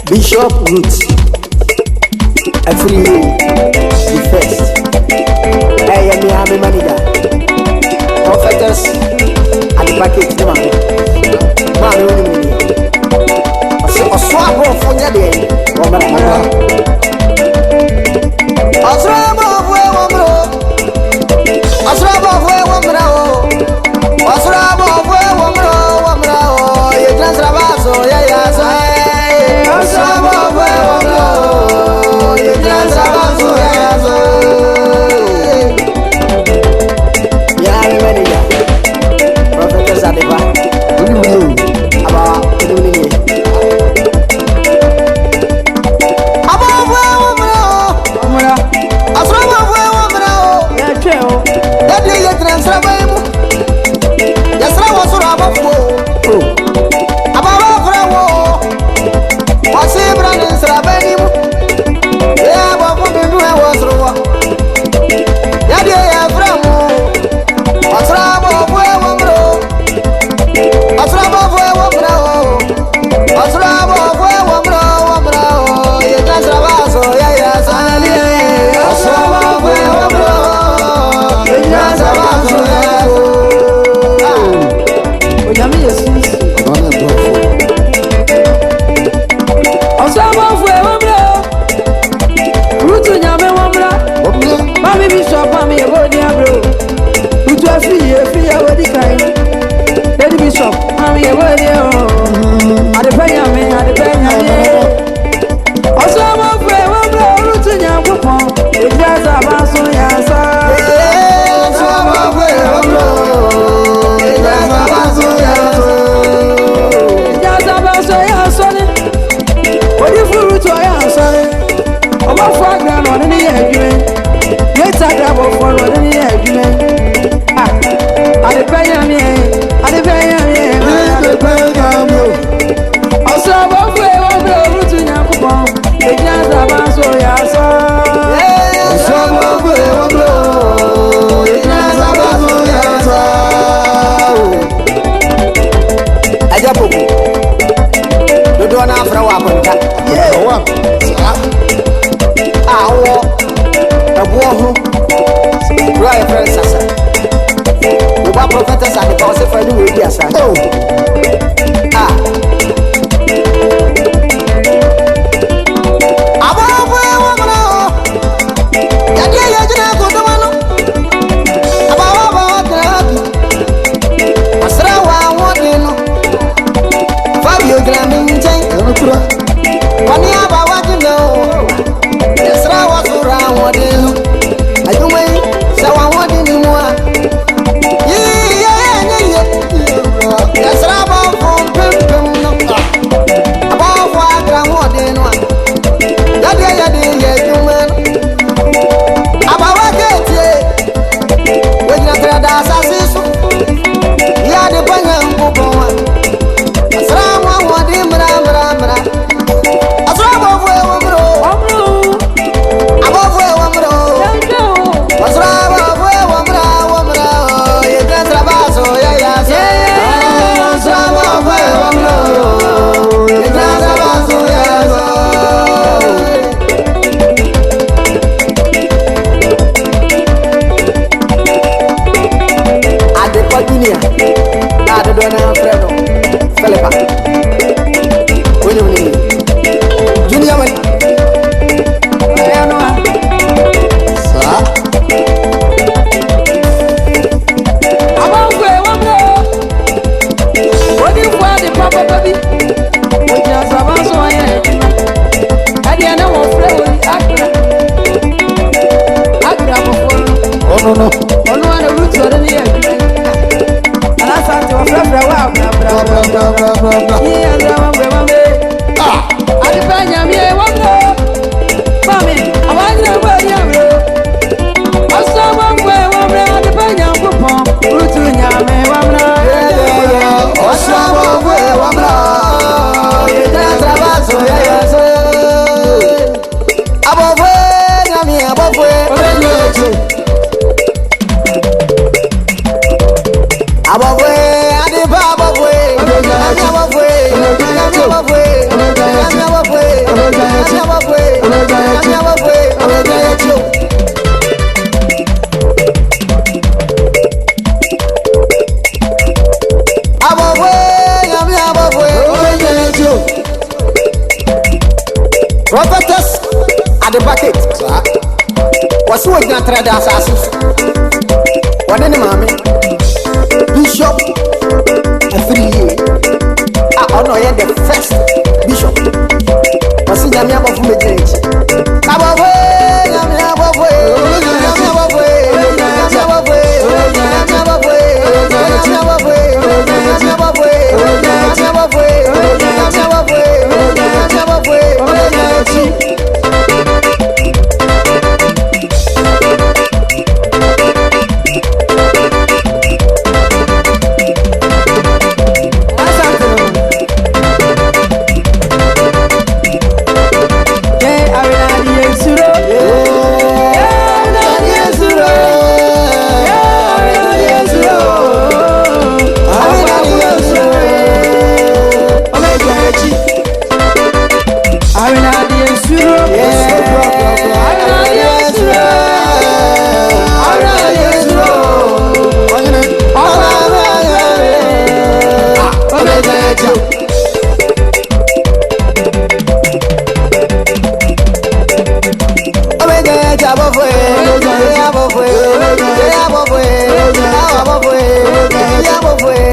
Bishop Root, Afri, the first. Hey, I'm the manager. Prophetess, and the package, the man. A swap of Funya Day, or Mamma. Osram of where one bro. Osram of where one bro. Osram of where one bro. You just Rabaso, yes, Osram of where one bro. You just Rabaso, yes. Yeah, I'm ready. Prophetess Adiba. About Prophetess and the council for the media. Oh, ah. the bucket. What's what you trade assassins? One in the mommy. Bishop. A 3 year. I honor the first bishop. What's in the name of me? Fue